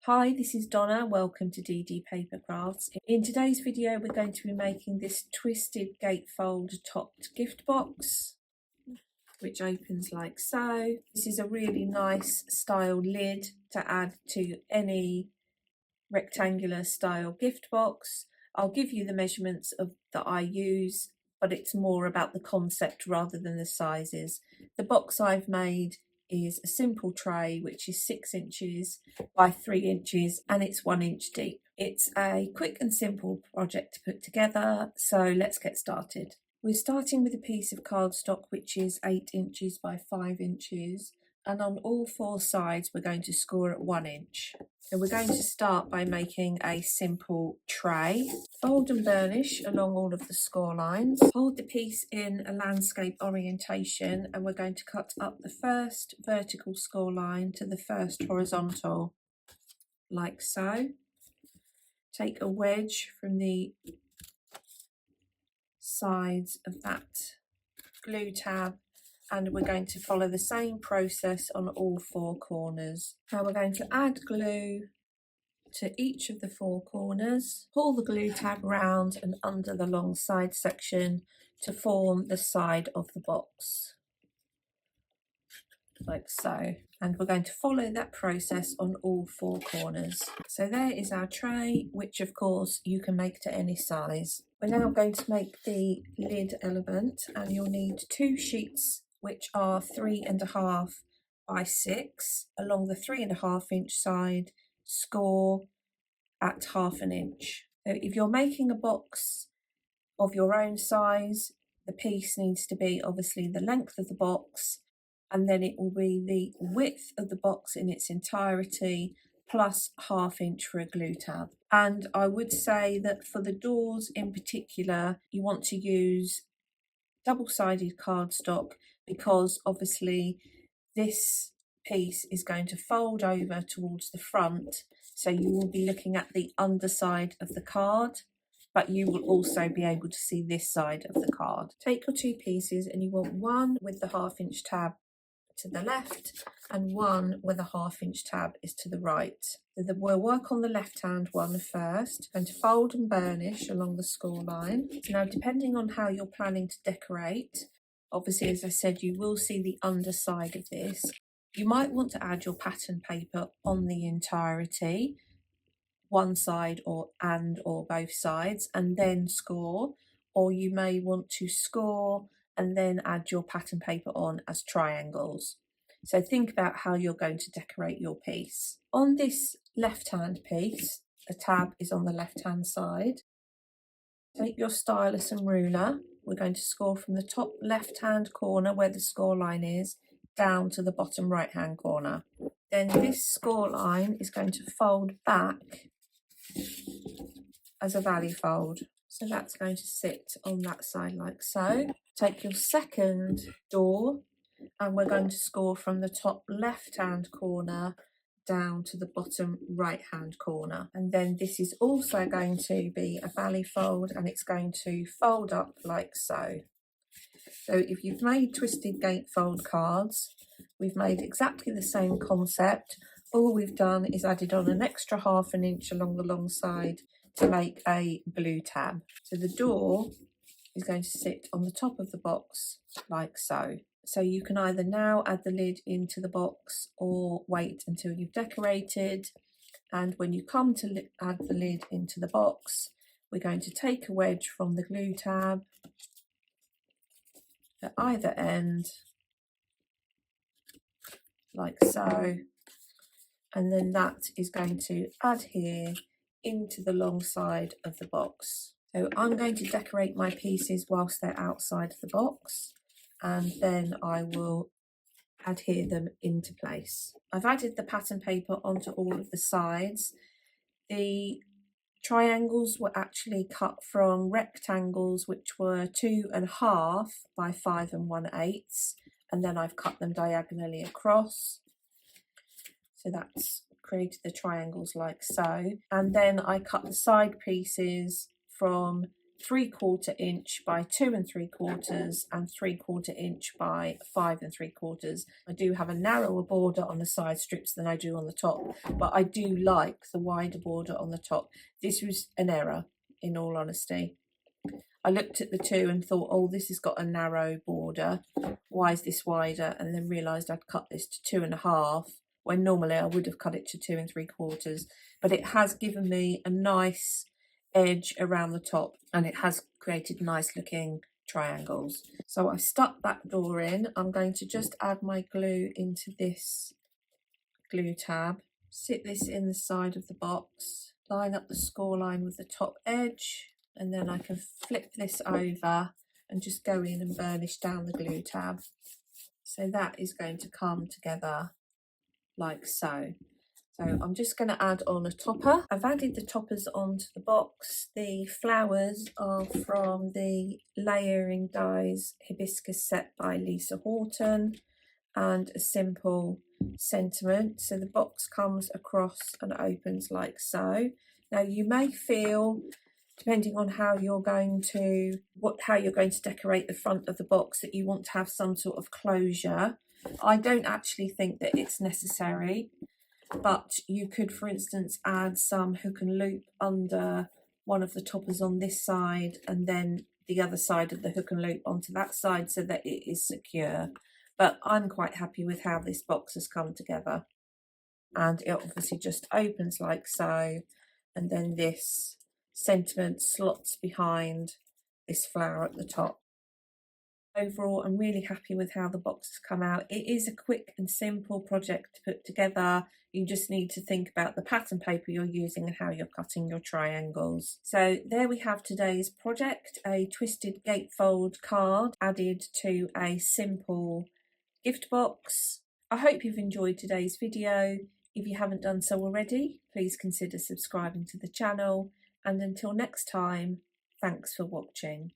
Hi, this is Donna. Welcome to DD Paper Crafts. In today's video, we're going to be making this twisted gatefold topped gift box, which opens like so. This is a really nice style lid to add to any rectangular style gift box. I'll give you the measurements that I use, but it's more about the concept rather than the sizes. The box I've made is a simple tray which is 6 inches by 3 inches and it's 1 inch deep. It's a quick and simple project to put together, so let's get started. We're starting with a piece of cardstock which is 8 inches by 5 inches, and on all 4 sides we're going to score at 1 inch. So we're going to start by making a simple tray. Fold and burnish along all of the score lines. Hold the piece in a landscape orientation and we're going to cut up the first vertical score line to the first horizontal, like so. Take a wedge from the sides of that glue tab and we're going to follow the same process on all 4 corners. Now we're going to add glue to each of the 4 corners, pull the glue tab round and under the long side section to form the side of the box, like so. And we're going to follow that process on all 4 corners. So there is our tray, which of course you can make to any size. We're now going to make the lid element, and you'll need 2 sheets which are 3.5 by 6 along the 3.5 inch side. Score at 1/2 inch. So if you're making a box of your own size, the piece needs to be obviously the length of the box, and then it will be the width of the box in its entirety plus 1/2 inch for a glue tab. And I would say that for the doors in particular, you want to use double-sided cardstock, because obviously this piece is going to fold over towards the front, so you will be looking at the underside of the card, but you will also be able to see this side of the card. Take your 2 pieces and you want one with the 1/2 inch tab to the left and one where the 1/2 inch tab is to the right. So we'll work on the left hand one first. I'm going to fold and burnish along the score line. Now, depending on how you're planning to decorate, obviously as I said, you will see the underside of this. You might want to add your pattern paper on the entirety, one side or both sides, and then score, or you may want to score and then add your pattern paper on as triangles. So think about how you're going to decorate your piece. On this left hand piece, the tab is on the left hand side. Take your stylus and ruler. We're going to score from the top left hand corner where the score line is down to the bottom right hand corner. Then this score line is going to fold back as a valley fold. So that's going to sit on that side like so. Take your second door and we're going to score from the top left hand corner down to the bottom right hand corner. And then this is also going to be a valley fold and it's going to fold up like so. So if you've made twisted gatefold cards, we've made exactly the same concept. All we've done is added on an extra 1/2 inch along the long side to make a glue tab. So the door is going to sit on the top of the box like so. So you can either now add the lid into the box or wait until you've decorated. And when you come to add the lid into the box, we're going to take a wedge from the glue tab at either end, like so. And then that is going to adhere into the long side of the box. So I'm going to decorate my pieces whilst they're outside the box, and then I will adhere them into place. I've added the pattern paper onto all of the sides. The triangles were actually cut from rectangles which were 2.5 by 5 1/8, and then I've cut them diagonally across. So that's created the triangles like so. And then I cut the side pieces from 3/4 inch by 2 3/4 and 3/4 inch by 5 3/4. I do have a narrower border on the side strips than I do on the top, but I do like the wider border on the top. This was an error, in all honesty. I looked at the two and thought, oh, this has got a narrow border. Why is this wider? And then realised I'd cut this to 2.5, when normally I would have cut it to 2 3/4. But it has given me a nice edge around the top, and it has created nice looking triangles. So I've stuck that door in. I'm going to just add my glue into this glue tab, sit this in the side of the box, line up the score line with the top edge, and then I can flip this over and just go in and burnish down the glue tab. So that is going to come together like so. So I'm just going to add on a topper. I've added the toppers onto the box. The flowers are from the Layering Dies Hibiscus set by Lisa Horton, and a simple sentiment. So the box comes across and opens like so. Now you may feel, depending on how you're going to decorate the front of the box, that you want to have some sort of closure. I don't actually think that it's necessary, but you could, for instance, add some hook and loop under one of the toppers on this side, and then the other side of the hook and loop onto that side, so that it is secure. But I'm quite happy with how this box has come together, and it obviously just opens like so, and then this sentiment slots behind this flower at the top. Overall, I'm really happy with how the box has come out. It is a quick and simple project to put together. You just need to think about the pattern paper you're using and how you're cutting your triangles. So there we have today's project, a twisted gatefold card added to a simple gift box. I hope you've enjoyed today's video. If you haven't done so already, please consider subscribing to the channel. And until next time, thanks for watching.